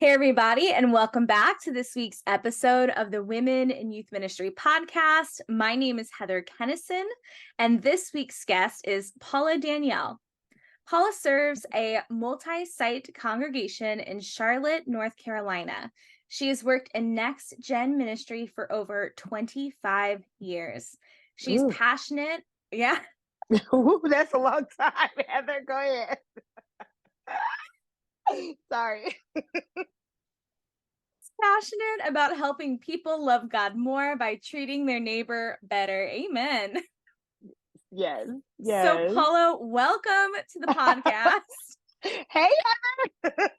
Hey, everybody, and welcome back to this week's episode of the Women in Youth Ministry podcast. My name is Heather Kennison, and this week's guest is Paula Dannielle. Paula serves a multi-site congregation in Charlotte, North Carolina. She has worked in Next Gen Ministry for over 25 years. She's Ooh. passionate. Yeah. Ooh, that's a long time, Heather. Go ahead. Sorry. Passionate about helping people love God more by treating their neighbor better. Amen. Yes. So, Yes. Paula, welcome to the podcast. Hey, Heather.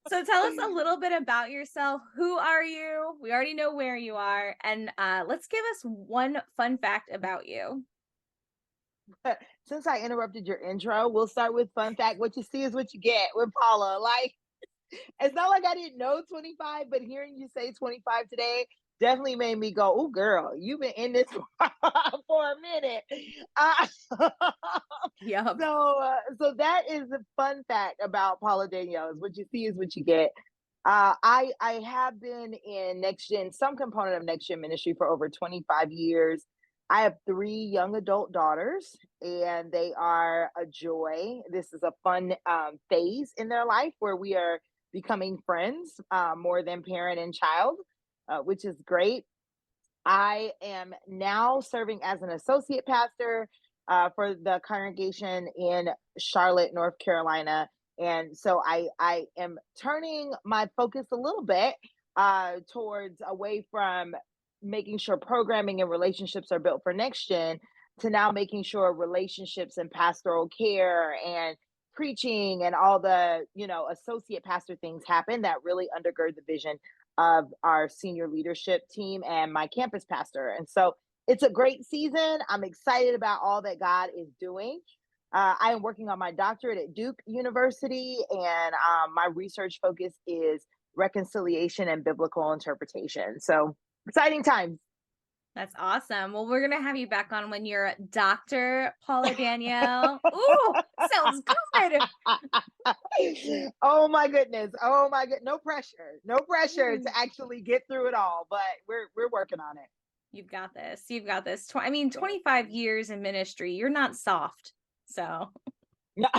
So, tell us a little bit about yourself. Who are you? We already know where you are. And let's give us one fun fact about you. Since I interrupted your intro, we'll start with fun fact. What you see is what you get with Paula. Like, it's not like I didn't know 25, but hearing you say 25 today definitely made me go, oh, girl, you've been in this for a minute. Yep. So that is the fun fact about Paula Dannielle, is what you see is what you get. I have been in Next Gen, some component of Next Gen Ministry for over 25 years. I have 3 young adult daughters, and they are a joy. This is a fun phase in their life where we are becoming friends more than parent and child, which is great. I am now serving as an associate pastor for the congregation in Charlotte, North Carolina. And so I am turning my focus a little bit towards away from making sure programming and relationships are built for next gen to now making sure relationships and pastoral care and preaching and all the associate pastor things happen that really undergird the vision of our senior leadership team and my campus pastor. And so it's a great season. I'm excited about all that God is doing. I am working on my doctorate at Duke University, and my research focus is reconciliation and biblical interpretation. So exciting times. That's awesome. Well, we're going to have you back on when you're Dr. Paula Dannielle. Ooh, sounds good. Oh my goodness. Oh my god. No pressure. No pressure to actually get through it all, but we're working on it. You've got this. You've got this. 25 years in ministry. You're not soft. So, No.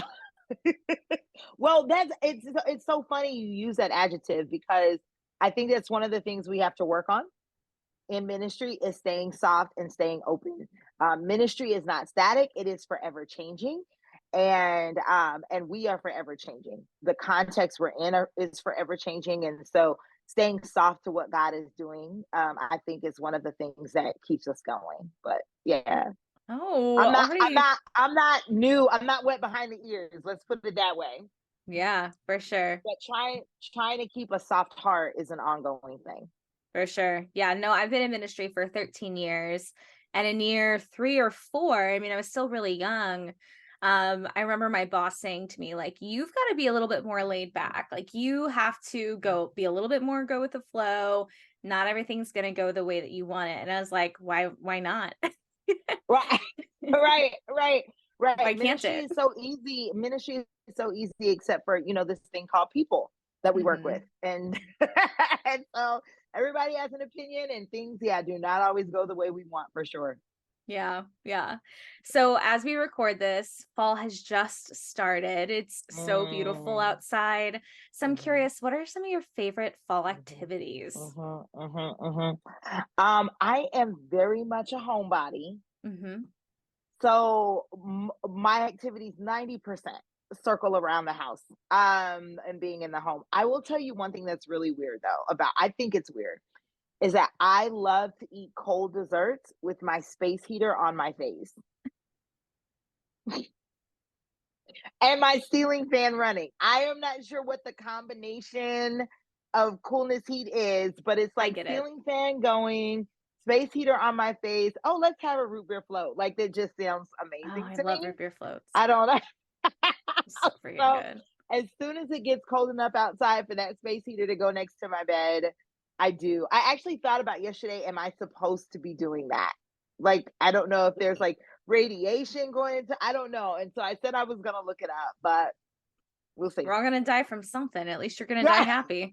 Well, it's so funny you use that adjective, because I think that's one of the things we have to work on in ministry is staying soft and staying open. Ministry is not static; it is forever changing, and we are forever changing. The context we're in is forever changing, and so staying soft to what God is doing, I think, is one of the things that keeps us going. But yeah, oh, already. I'm not new. I'm not wet behind the ears. Let's put it that way. Yeah, for sure. But trying to keep a soft heart is an ongoing thing. For sure. Yeah, no, I've been in ministry for 13 years, and in year 3 or 4, I mean, I was still really young. I remember my boss saying to me, like, you've got to be a little bit more laid back. Like, you have to be a little bit more go with the flow. Not everything's going to go the way that you want it. And I was like, why not? Right. Right. Why can't Ministry it? is so easy. Ministry is so easy, except for, this thing called people that we work with. And, and so everybody has an opinion, and things, do not always go the way we want, for sure. Yeah. So as we record this, fall has just started. It's so beautiful outside. So I'm curious, what are some of your favorite fall activities? I am very much a homebody. Mm-hmm. So my activities 90% circle around the house and being in the home. I will tell you one thing that's really weird, though, I think it's weird, is that I love to eat cold desserts with my space heater on my face and my ceiling fan running. I am not sure what the combination of coolness heat is, but it's like ceiling fan going, space heater on my face. Oh, let's have a root beer float. Like, that just sounds amazing to me. I love root beer floats. I don't know. So freaking good. As soon as it gets cold enough outside for that space heater to go next to my bed, I do. I actually thought about yesterday, am I supposed to be doing that? Like, I don't know if there's like radiation going into, I don't know. And so I said I was going to look it up, but We'll see. We're all gonna die from something. At least you're gonna die happy.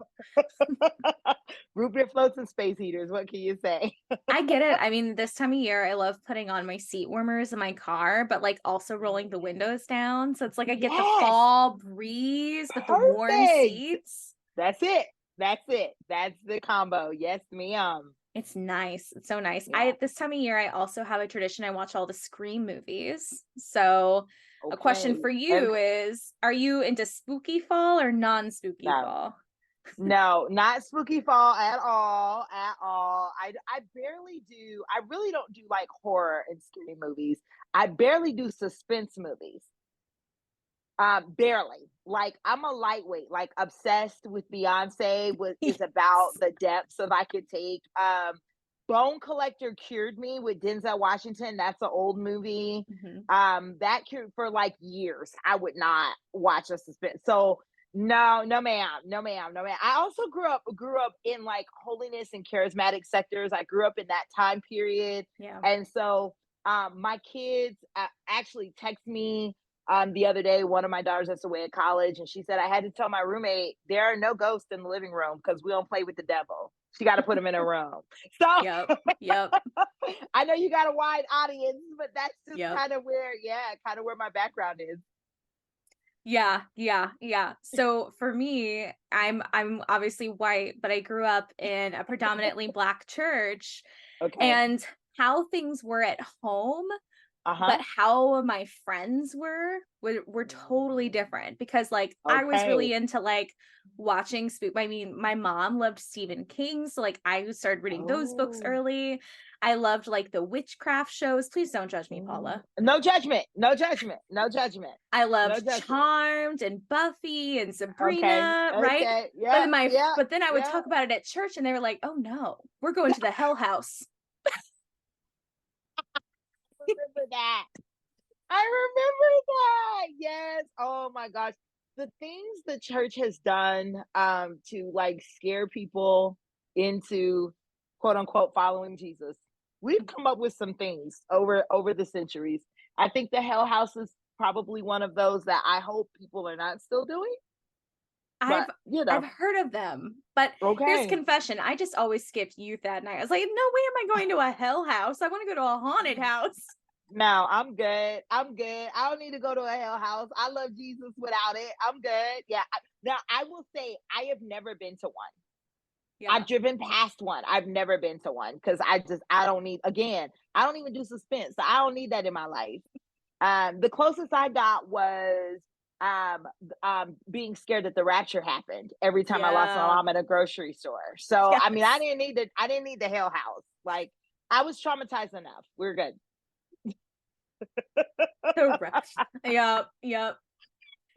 Root beer floats and space heaters. What can you say? I get it. I mean, this time of year, I love putting on my seat warmers in my car, but like also rolling the windows down. So it's like I get the Yes. fall breeze, but the warm Perfect. seats. That's it. That's it. That's the combo. Yes, ma'am. It's nice. It's so nice. Yeah. This time of year, I also have a tradition. I watch all the Scream movies. So a question Okay. for you is, are you into spooky fall or non-spooky No. fall? No, not spooky fall at all. At all. I barely do. I really don't do like horror and scary movies. I barely do suspense movies. Barely. Like I'm a lightweight, like obsessed with Beyonce, what is about the depths of I could take. Bone Collector cured me with Denzel Washington. That's an old movie. That cured for like years. I would not watch a suspense. So no, no ma'am, no ma'am, no ma'am. I also grew up in like holiness and charismatic sectors. I grew up in that time period. Yeah. And so my kids actually text me the other day. One of my daughters that's away at college, and she said I had to tell my roommate there are no ghosts in the living room because we don't play with the devil. She got to put him in a room. So Yep. I know you got a wide audience, but that's just Yep. kind of where my background is. Yeah. So for me, I'm obviously white, but I grew up in a predominantly Black church, Okay. and how things were at home, but how my friends were totally different, because like I was really into like watching I mean, my mom loved Stephen King, so like I started reading those books early. I loved like the witchcraft shows. Please don't judge me, Paula. No judgment. No judgment. No judgment. I loved Charmed and Buffy and Sabrina, Okay. right? Yeah. But then I would talk about it at church, and they were like, "Oh no, we're going to the hell house." Remember that. I remember that. Yes. Oh my gosh. The things the church has done to like scare people into quote unquote following Jesus. We've come up with some things over the centuries. I think the Hell House is probably one of those that I hope people are not still doing. I've heard of them, but here's confession. I just always skipped youth that night. I was like, no way am I going to a hell house. I want to go to a haunted house. No, I'm good. I don't need to go to a hell house. I love Jesus without it. I'm good. Yeah. Now, I will say I have never been to one. Yeah. I've driven past one. I've never been to one because I don't even do suspense. So I don't need that in my life. The closest I got was being scared that the rapture happened every time I lost my mom at a grocery store. So I mean, I didn't need the hell house. Like I was traumatized enough. We're good. Correct. Yep.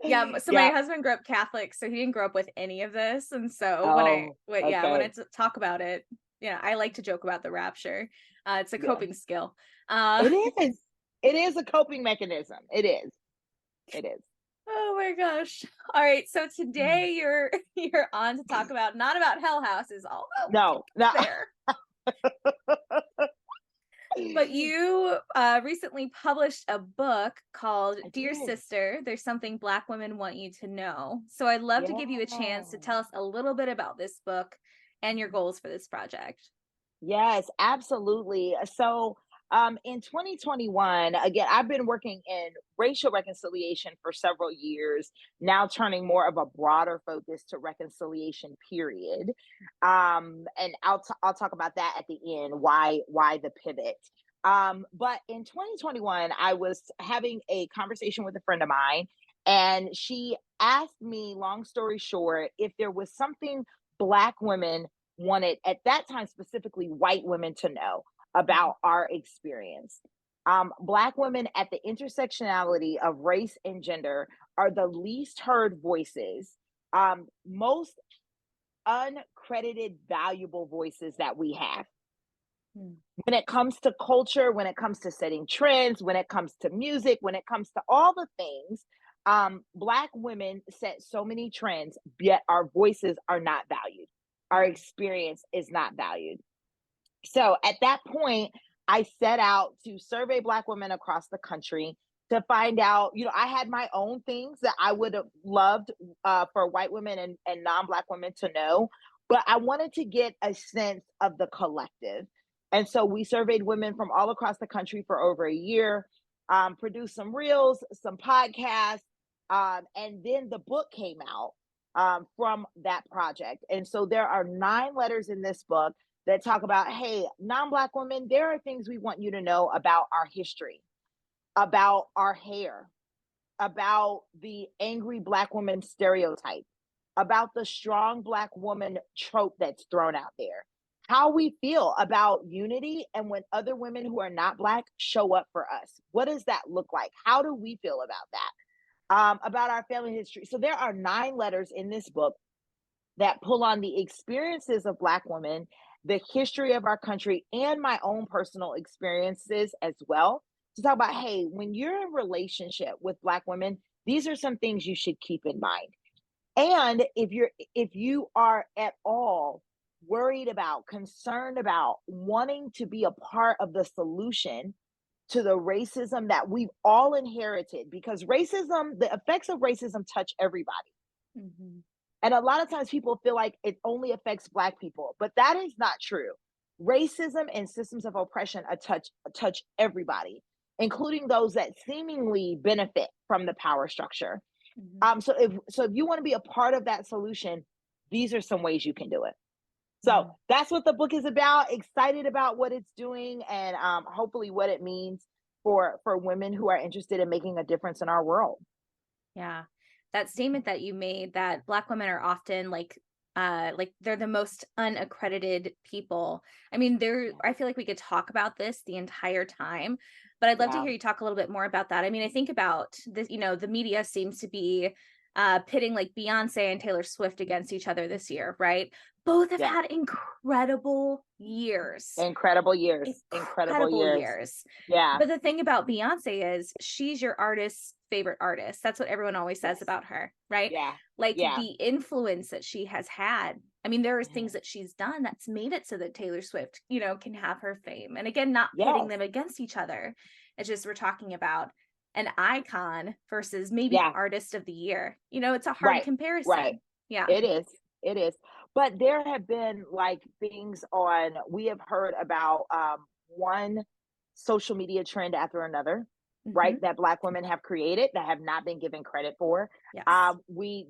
Yeah, so my husband grew up Catholic, so he didn't grow up with any of this, and so when I talk about it, I like to joke about the rapture. It's a coping skill. It is a coping mechanism. It is. Oh my gosh! All right, so today you're on to talk about not about hell houses, although no. There. But you recently published a book called Dear Sister, There's Something Black Women Want You to Know. So I'd love to give you a chance to tell us a little bit about this book and your goals for this project. Yes, absolutely. So in 2021, again, I've been working in racial reconciliation for several years, now turning more of a broader focus to reconciliation, period. And I'll talk about that at the end, why the pivot. But in 2021, I was having a conversation with a friend of mine, and she asked me, long story short, if there was something Black women wanted at that time, specifically white women, to know about our experience. Black women at the intersectionality of race and gender are the least heard voices, most uncredited, valuable voices that we have. When it comes to culture, when it comes to setting trends, when it comes to music, when it comes to all the things, Black women set so many trends, yet our voices are not valued. Our experience is not valued. So at that point, I set out to survey Black women across the country to find out, I had my own things that I would have loved for white women and non-Black women to know, but I wanted to get a sense of the collective. And so we surveyed women from all across the country for over a year, produced some reels, some podcasts, and then the book came out from that project. And so there are 9 letters in this book that talk about, hey, non-Black women, there are things we want you to know about our history, about our hair, about the angry Black woman stereotype, about the strong Black woman trope that's thrown out there, how we feel about unity, and when other women who are not Black show up for us. What does that look like? How do we feel about that? About our family history. So there are 9 letters in this book that pull on the experiences of Black women, the history of our country, and my own personal experiences as well, to talk about, hey, when you're in a relationship with Black women, these are some things you should keep in mind. And if you are at all worried about, concerned about, wanting to be a part of the solution to the racism that we've all inherited, because racism, the effects of racism touch everybody. Mm-hmm. And a lot of times people feel like it only affects Black people, but that is not true. Racism and systems of oppression touch everybody, including those that seemingly benefit from the power structure. Mm-hmm. So if you want to be a part of that solution, these are some ways you can do it. So that's what the book is about. Excited about what it's doing, and hopefully what it means for women who are interested in making a difference in our world. Yeah. That statement that you made, that Black women are often like they're the most unaccredited people. I mean, I feel like we could talk about this the entire time, but I'd love to Yeah. hear you talk a little bit more about that. I mean, I think about this, the media seems to be pitting like Beyonce and Taylor Swift against each other this year, right? Both have Yeah. had incredible years. Incredible years. Incredible years. Yeah. But the thing about Beyonce is she's your artist's favorite artist. That's what everyone always says Yes. about her, right? Yeah. Like Yeah. the influence that she has had. I mean, there are things that she's done that's made it so that Taylor Swift, can have her fame. And again, not pitting them against each other. It's just we're talking about an icon versus maybe artist of the year. It's a hard comparison. Right. Yeah. It is. It is. But there have been like things we have heard about one social media trend after another, right? That Black women have created that have not been given credit for. Yes.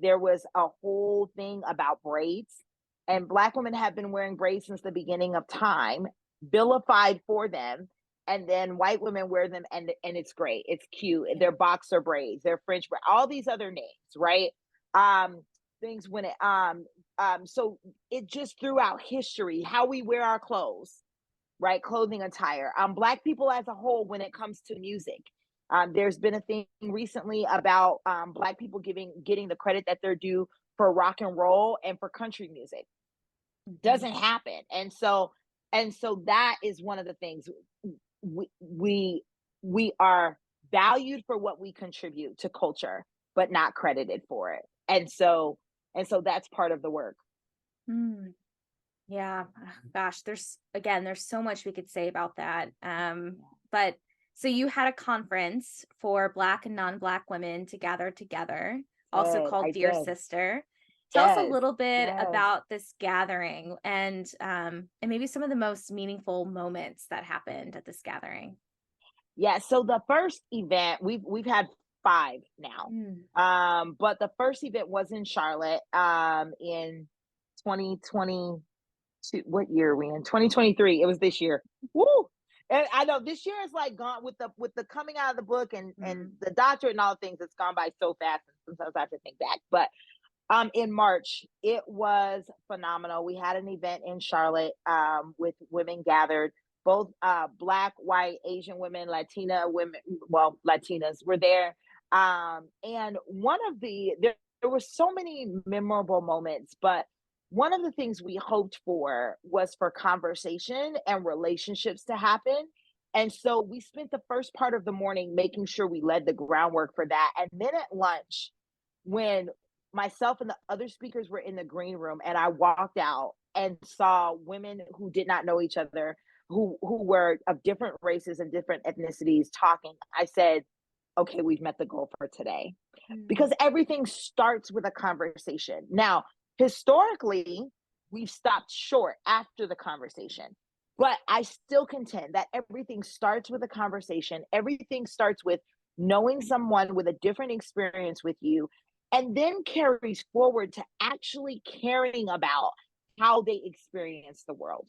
There was a whole thing about braids, and Black women have been wearing braids since the beginning of time, vilified for them. And then white women wear them, and it's great. It's cute. They're boxer braids, they're French braids, all these other names, right? Things when it so it just throughout history, how we wear our clothes, right? Clothing attire. Black people as a whole, when it comes to music, there's been a thing recently about Black people getting the credit that they're due for rock and roll and for country music. Doesn't happen, and so that is one of the things. We are valued for what we contribute to culture, but not credited for it. And so that's part of the work. Yeah. Gosh, there's so much we could say about that. But so you had a conference for Black and non-Black women to gather together, also called Dear Sister. Tell us a little bit about this gathering and maybe some of the most meaningful moments that happened at this gathering. Yeah. So the first event, we've had 5 now. But the first event was in Charlotte in 2022. What year are we in? 2023. It was this year. Woo! And I know this year is like gone with the coming out of the book and the doctorate and all the things. It's gone by so fast, and sometimes I have to think back. But in March, it was phenomenal. We had an event in Charlotte with women gathered, both Black, white, Asian women, Latina women, well, Latinas were there. And there were so many memorable moments, but one of the things we hoped for was for conversation and relationships to happen. And so we spent the first part of the morning making sure we led the groundwork for that. And then at lunch, when myself and the other speakers were in the green room, and I walked out and saw women who did not know each other, who were of different races and different ethnicities talking, I said, okay, we've met the goal for today. Mm. Because everything starts with a conversation. Now, historically, we've stopped short after the conversation. But I still contend that everything starts with a conversation. Everything starts with knowing someone with a different experience with you, and then carries forward to actually caring about how they experience the world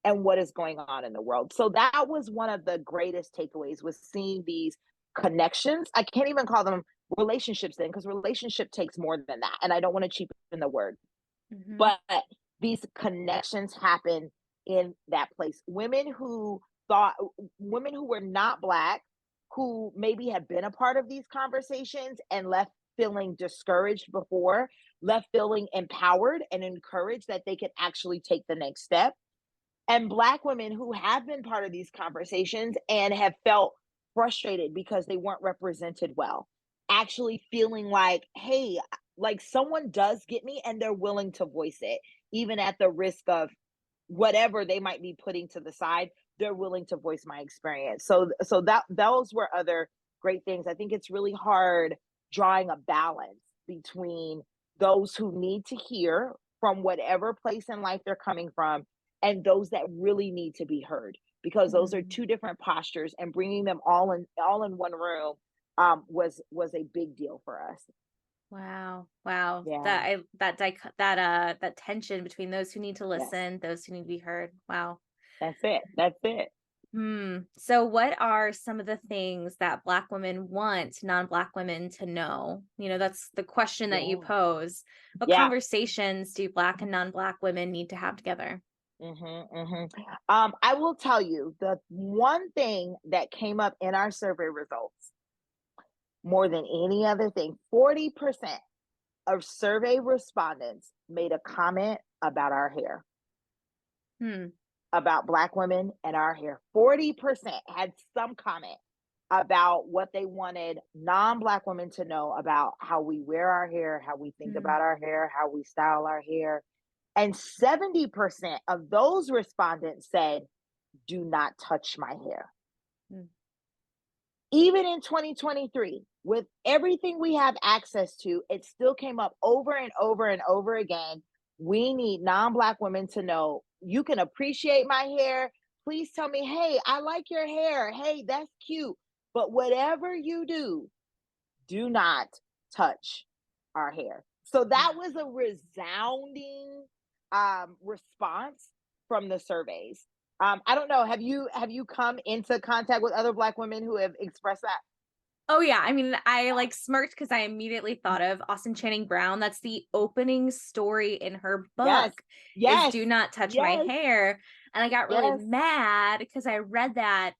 and what is going on in the world. So that was one of the greatest takeaways, was seeing these connections. I can't even call them relationships then, because relationship takes more than that. And I don't want to cheapen the word, Mm-hmm. but these connections happen in that place. Women who were not Black, who maybe had been a part of these conversations and left feeling discouraged before, left feeling empowered and encouraged that they could actually take the next step, and Black women who have been part of these conversations and have felt frustrated because they weren't represented well, actually feeling like, hey, like someone does get me and they're willing to voice it, even at the risk of whatever they might be putting to the side. They're willing to voice my experience. So that those were other great things. I think it's really hard drawing a balance between those who need to hear from whatever place in life they're coming from, and those that really need to be heard, because those are Mm. two different postures, and bringing them all in one room was a big deal for us. Wow. Wow. Yeah. That tension between those who need to Yes. listen, those who need to be heard. Wow. That's it. That's it. So what are some of the things that Black women want non-Black women to know? That's the question that you Yeah. pose. What Yeah. conversations do Black and non-Black women need to have together? I will tell you, the one thing that came up in our survey results more than any other thing, 40% of survey respondents made a comment about our hair, Hmm. about Black women and our hair. 40% had some comment about what they wanted non-Black women to know about how we wear our hair, how we think Hmm. about our hair, how we style our hair. And 70% of those respondents said, do not touch my hair. Hmm. Even in 2023, with everything we have access to, it still came up over and over and over again. We need non-Black women to know, you can appreciate my hair. Please tell me, hey, I like your hair. Hey, that's cute. But whatever you do not touch our hair. So that Yeah. was a resounding response from the surveys. I don't know. Have you come into contact with other Black women who have expressed that? Oh yeah, I mean, I like smirked because I immediately thought of Austin Channing Brown. That's the opening story in her Yes, book is yes, "Do Not Touch My yes, Hair," and I got really yes. mad because I read that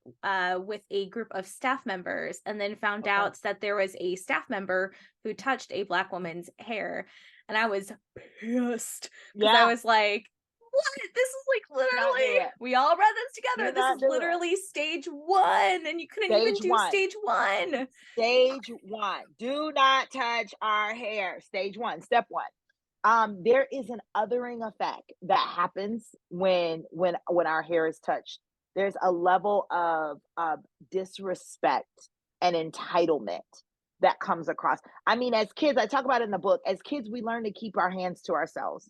with a group of staff members, and then found Okay. out that there was a staff member who touched a Black woman's hair, and I was pissed because I Yeah. was like, what? This is like Do not do literally, it. we all read this Do together. This not is do it. literally stage one, and you couldn't even Stage do one. stage one. Stage one. Do not touch our hair. Stage one. Step one. There is an othering effect that happens when our hair is touched. There's a level of disrespect and entitlement that comes across. I mean, as kids, I talk about it in the book, as kids, we learn to keep our hands to ourselves.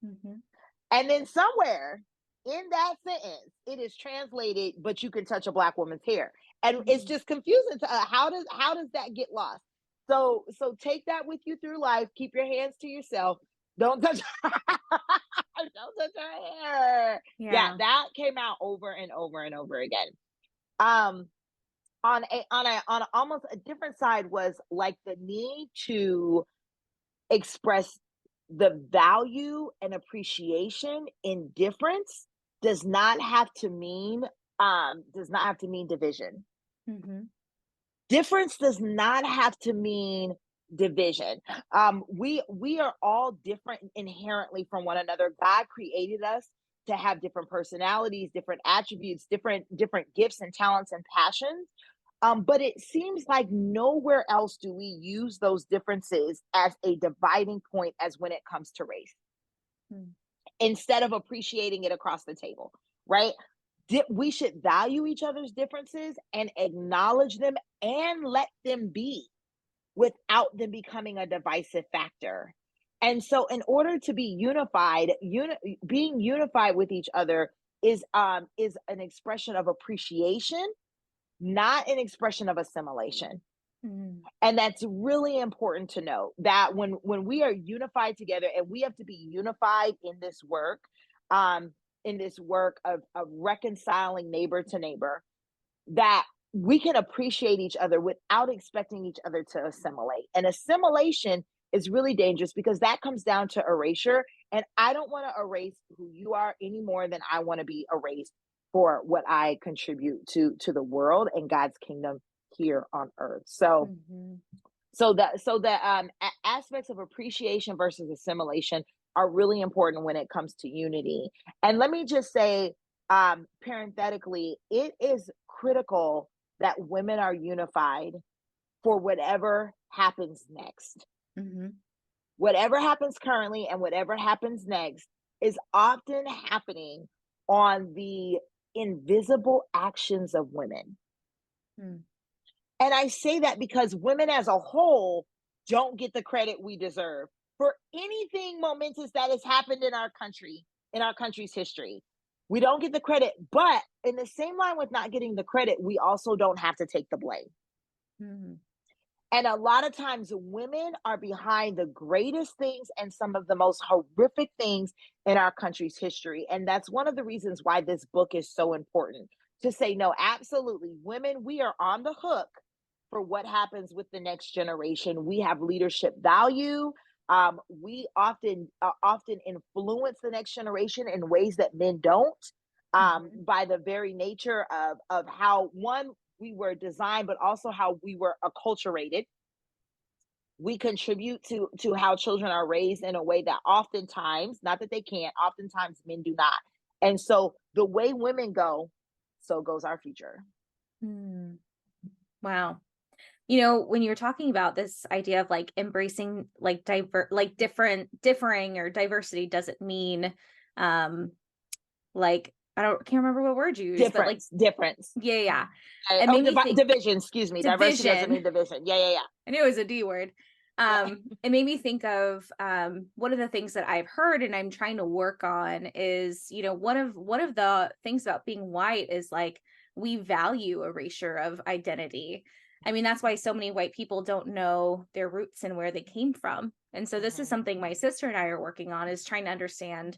Mhm. And then somewhere in that sentence, it is translated, but you can touch a Black woman's hair. And it's Mhm. just confusing to how does that get lost? So take that with you through life. Keep your hands to yourself. Don't touch don't touch her hair. Yeah, Yeah. that came out over and over and over again. Um on almost a different side was like the need to express the value and appreciation in difference does not have to mean division. Mhm. Difference does not have to mean division. We are all different inherently from one another. God created us to have different personalities, different attributes, different gifts and talents and passions. But it seems like nowhere else do we use those differences as a dividing point as when it comes to race, Mm. instead of appreciating it across the table, right? we should value each other's differences and acknowledge them and let them be without them becoming a divisive factor. And so in order to be unified, being unified with each other is an expression of appreciation, not an expression of assimilation. Mm. And that's really important to know, that when we are unified together, and we have to be unified um in this work of reconciling neighbor to neighbor, that we can appreciate each other without expecting each other to assimilate. And assimilation is really dangerous, because that comes down to erasure. And I don't want to erase who you are any more than I want to be erased for what I contribute to the world and God's kingdom here on earth. So Mm-hmm. aspects of appreciation versus assimilation are really important when it comes to unity. And let me just say, parenthetically, it is critical that women are unified for whatever happens next. Mm-hmm. Whatever happens currently and whatever happens next is often happening on the invisible actions of women. Mm. And I say that because women as a whole don't get the credit we deserve for anything momentous that has happened in our country, in our country's history. We don't get the credit, but in the same line with not getting the credit, we also don't have to take the blame. Mm-hmm. And a lot of times women are behind the greatest things and some of the most horrific things in our country's history. And that's one of the reasons why this book is so important, to say, no, absolutely, women, we are on the hook for what happens with the next generation. We have leadership value. We often influence the next generation in ways that men don't, Mm-hmm. by the very nature of how, one, we were designed, but also how we were acculturated. We contribute to how children are raised in a way that oftentimes, not that they can't, oftentimes men do not. And so the way women go, so goes our future. Mm. Wow. You know, when you're talking about this idea of like embracing like differing or diversity doesn't mean like can't remember what word you used, but like Difference. yeah. It Oh, made me think division. Excuse me. Diversity doesn't division. mean division. Yeah. I knew it was a D word. Yeah. It made me think of one of the things that I've heard and I'm trying to work on is, you know, one of the things about being white is like we value erasure of identity. I mean, that's why so many white people don't know their roots and where they came from. And so this is something my sister and I are working on, is trying to understand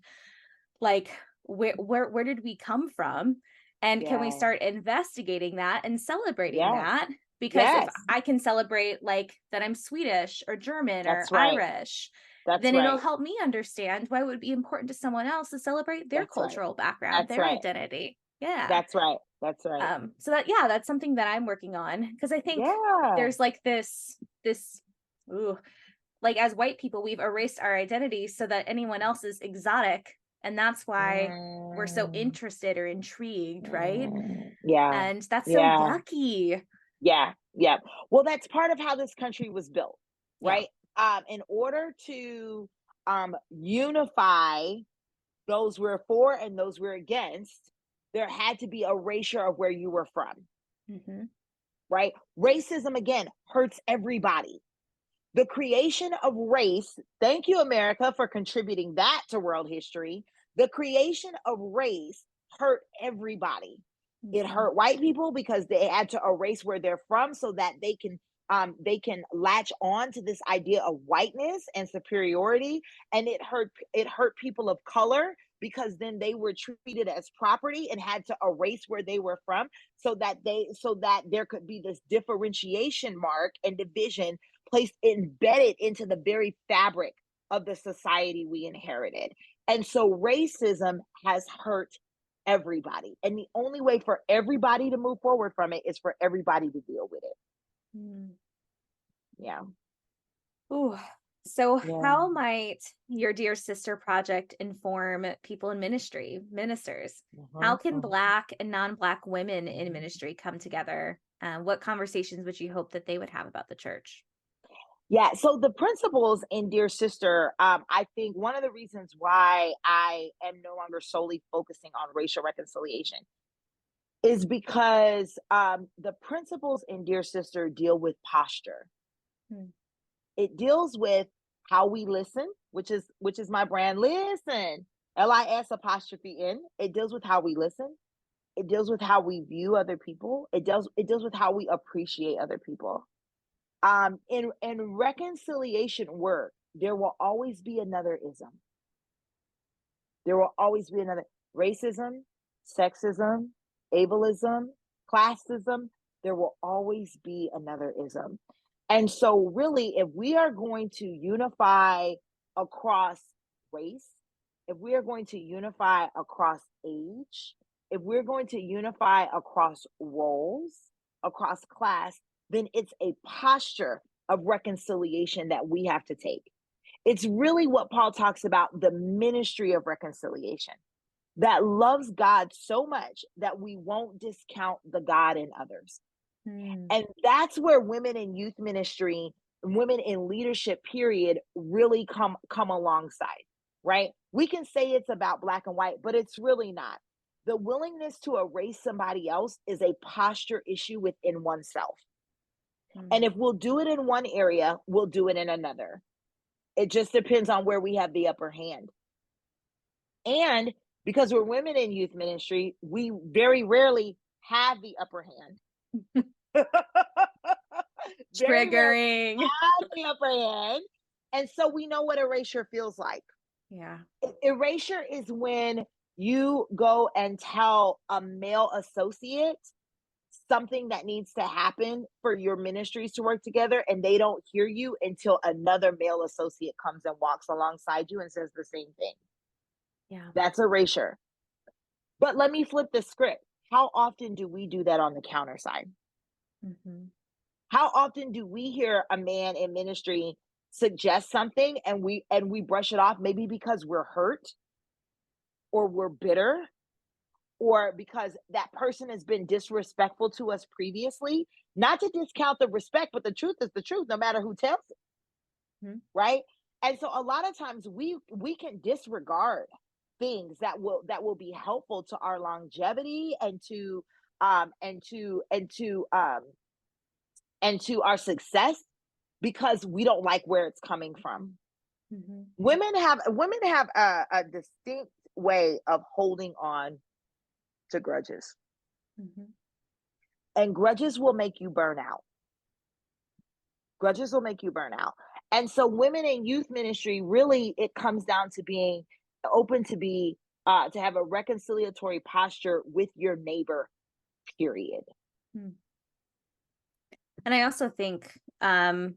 like where did we come from, and can we Yeah. start investigating that and celebrating Yes. that? Because if Yes. I can celebrate like that I'm Swedish or German or That's right. Irish, That's then it'll right. help me understand why it would be important to someone else to celebrate their That's right. cultural background, That's their right. identity. Yeah. That's right. That's right. So that, yeah, that's something that I'm working on, because I think Yeah. there's like this ooh, like as white people, we've erased our identity so that anyone else is exotic. And that's why we're so Mm, interested or intrigued, right? yeah. And that's so Yeah. yucky. Yeah. Yeah. Well, that's part of how this country was built, Yeah. right? In order to unify those we're for and those we're against, there had to be a erasure of where you were from, Mm-hmm. right? Racism, again, hurts everybody. The creation of race, thank you, America, for contributing that to world history. The creation of race hurt everybody. It Mm-hmm. hurt white people because they had to erase where they're from so that they can latch on to this idea of whiteness and superiority. And it hurt people of color because then they were treated as property and had to erase where they were from, so that there could be this differentiation mark and division placed embedded into the very fabric of the society we inherited. And so racism has hurt everybody. And the only way for everybody to move forward from it is for everybody to deal with it. Mm. Yeah. Ooh. So Yeah. how might your Dear Sister project inform people in ministry, ministers? How Mhm, can mhm. Black and non-Black women in ministry come together? What conversations would you hope that they would have about the church? Yeah. So the principles in Dear Sister, I think one of the reasons why I am no longer solely focusing on racial reconciliation is because the principles in Dear Sister deal with posture. Hmm. It deals with how we listen, which is my brand. Listen, LIS apostrophe N. It deals with how we listen. It deals with how we view other people. It deals with how we appreciate other people. In reconciliation work, there will always be another ism. There will always be another racism, sexism, ableism, classism. There will always be another ism. And so, really, if we are going to unify across race, if we are going to unify across age, if we're going to unify across roles, across class, then it's a posture of reconciliation that we have to take. It's really what Paul talks about, the ministry of reconciliation, that loves God so much that we won't discount the God in others. And that's where women in youth ministry, women in leadership, period, really come alongside, right? We can say it's about black and white, but it's really not. The willingness to erase somebody else is a posture issue within oneself. And if we'll do it in one area, we'll do it in another. It just depends on where we have the upper hand. And because we're women in youth ministry, we very rarely have the upper hand. Triggering. Have the upper hand. And so we know what erasure feels like. Yeah. Erasure is when you go and tell a male associate something that needs to happen for your ministries to work together, and they don't hear you until another male associate comes and walks alongside you and says the same thing. Yeah. That's erasure. But let me flip the script. How often do we do that on the counter side? How often do we hear a man in ministry suggest something and we brush it off, maybe because we're hurt or we're bitter, or because that person has been disrespectful to us previously? Not to discount the respect, but the truth is the truth, no matter who tells it, right? And so a lot of times we can disregard things that will be helpful to our longevity and to our success, because we don't like where it's coming from. Women have a distinct way of holding on to grudges. And grudges will make you burn out. Grudges will make you burn out. And so women in youth ministry, really, it comes down to being open to to have a reconciliatory posture with your neighbor, period. And I also think, again,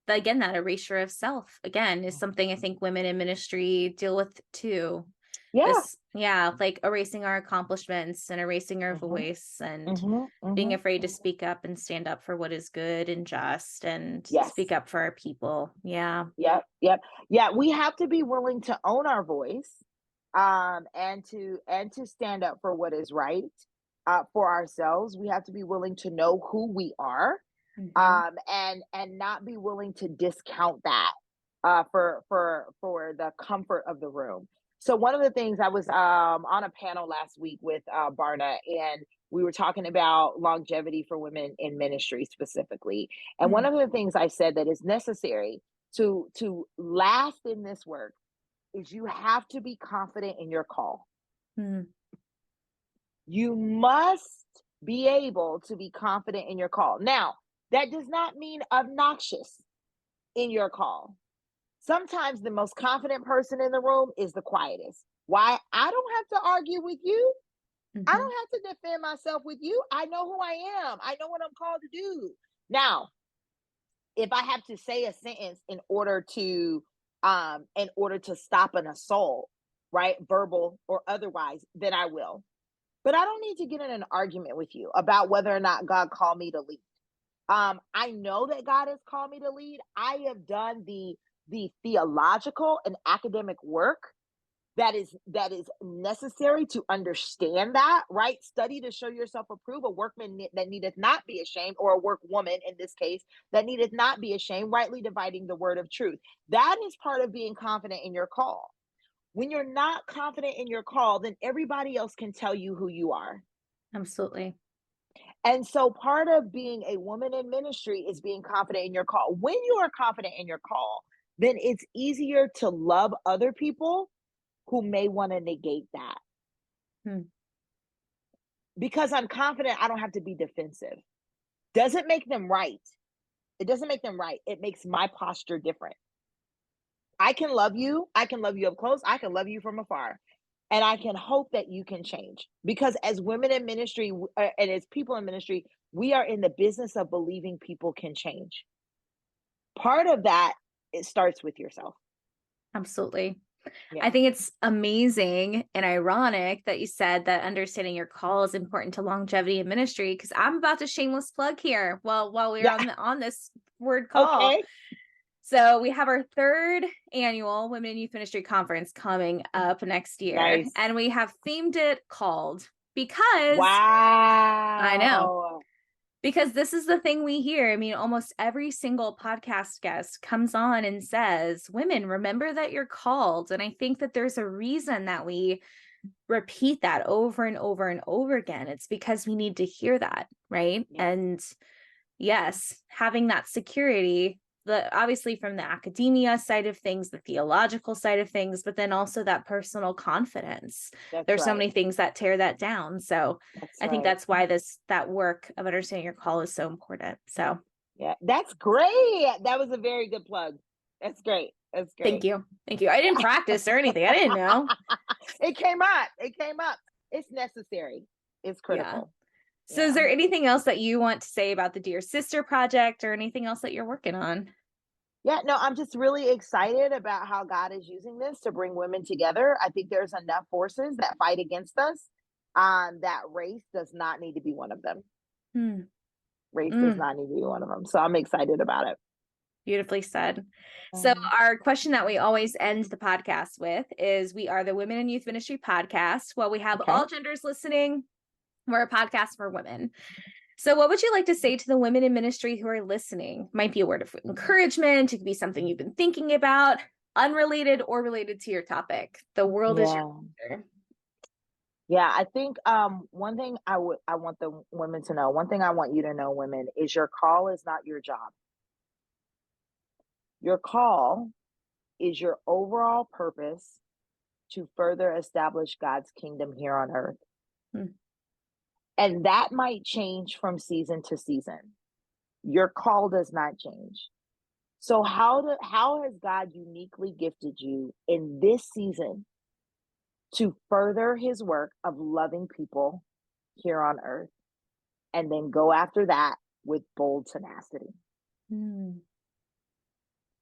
that erasure of self, again, is something I think women in ministry deal with too. Like erasing our accomplishments and erasing our voice and being afraid to speak up and stand up for what is good and just and speak up for our people. Yep. Yeah, we have to be willing to own our voice, and to stand up for what is right, for ourselves. We have to be willing to know who we are, and not be willing to discount that for the comfort of the room. So one of the things, I was on a panel last week with Barna, and we were talking about longevity for women in ministry specifically. And one of the things I said that is necessary to last in this work is you have to be confident in your call. You must be able to be confident in your call. Now, that does not mean obnoxious in your call. Sometimes the most confident person in the room is the quietest. Why? I don't have to argue with you. I don't have to defend myself with you. I know who I am. I know what I'm called to do. Now, if I have to say a sentence in order to stop an assault, right, verbal or otherwise, then I will. But I don't need to get in an argument with you about whether or not God called me to lead. I know that God has called me to lead. I have done the theological and academic work that is necessary to understand that, right? Study to show yourself approved, a workman that needeth not be ashamed, or a workwoman in this case that needeth not be ashamed, rightly dividing the word of truth. That is part of being confident in your call. When you're not confident in your call, then everybody else can tell you who you are. Absolutely. And so part of being a woman in ministry is being confident in your call. When you are confident in your call, then it's easier to love other people who may want to negate that. Hmm. Because I'm confident, I don't have to be defensive. Doesn't make them right. It doesn't make them right. It makes my posture different. I can love you. I can love you up close. I can love you from afar. And I can hope that you can change. Because as women in ministry and as people in ministry, we are in the business of believing people can change. Part of that, it starts with yourself. Absolutely. Yeah. I think it's amazing and ironic that you said that understanding your call is important to longevity in ministry, because I'm about to shameless plug here while we're Yeah. on this word call. Okay. So we have our 3rd annual Women in Youth Ministry Conference coming up next year. Nice. And we have themed it called because I know, Wow. because this is the thing we hear. I mean, almost every single podcast guest comes on and says, women, remember that you're called. And I think that there's a reason that we repeat that over and over and over again. It's because we need to hear that, right? Yeah. And yes, having that security, obviously from the academia side of things, the theological side of things, but then also that personal confidence. There's so many things that tear that down. So I think that's why that work of understanding your call is so important. So yeah, that's great. That was a very good plug. That's great. That's great. Thank you. I didn't practice or anything. I didn't know. It came up. It's necessary. It's critical. So is there anything else that you want to say about the Dear Sister project or anything else that you're working on? Yeah, no, I'm just really excited about how God is using this to bring women together. I think there's enough forces that fight against us. That race does not need to be one of them. Race does not need to be one of them. So I'm excited about it. Beautifully said. So our question that we always end the podcast with is, we are the Women in Youth Ministry podcast. Well, we have all genders listening. We're a podcast for women. So what would you like to say to the women in ministry who are listening? Might be a word of encouragement. It could be something you've been thinking about, unrelated or related to your topic. The world is your sister. Yeah, I think one thing I want the women to know, one thing I want you to know, women, is your call is not your job. Your call is your overall purpose to further establish God's kingdom here on earth. And that might change from season to season. Your call does not change. So how has God uniquely gifted you in this season to further his work of loving people here on earth, and then go after that with bold tenacity?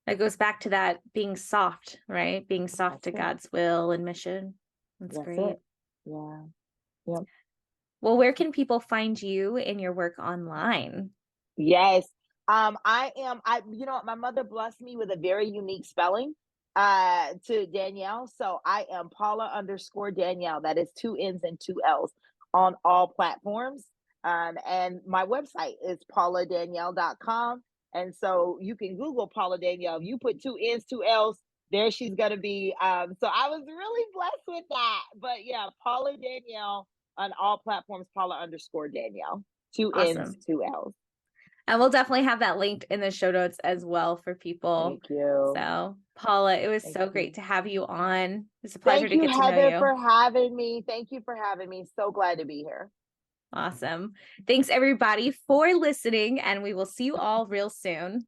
That goes back to that being soft, right? Being soft to God's will and mission. That's great. Yeah. Yep. Well, where can people find you and your work online? Yes. My mother blessed me with a very unique spelling to Danielle. So I am Paula_Dannielle. That is 2 N's and 2 L's on all platforms. And my website is pauladannielle.com. And so you can Google Paula Dannielle. If you put 2 N's, 2 L's, there she's going to be. So I was really blessed with that. But yeah, Paula Dannielle on all platforms, Paula_Dannielle. 2 N's, 2 L's. And we'll definitely have that linked in the show notes as well for people. Thank you. So, Paula, it was so great to have you on. It's a pleasure to get to know you. Thank you, Heather, for having me. Thank you for having me. So glad to be here. Awesome. Thanks, everybody, for listening, and we will see you all real soon.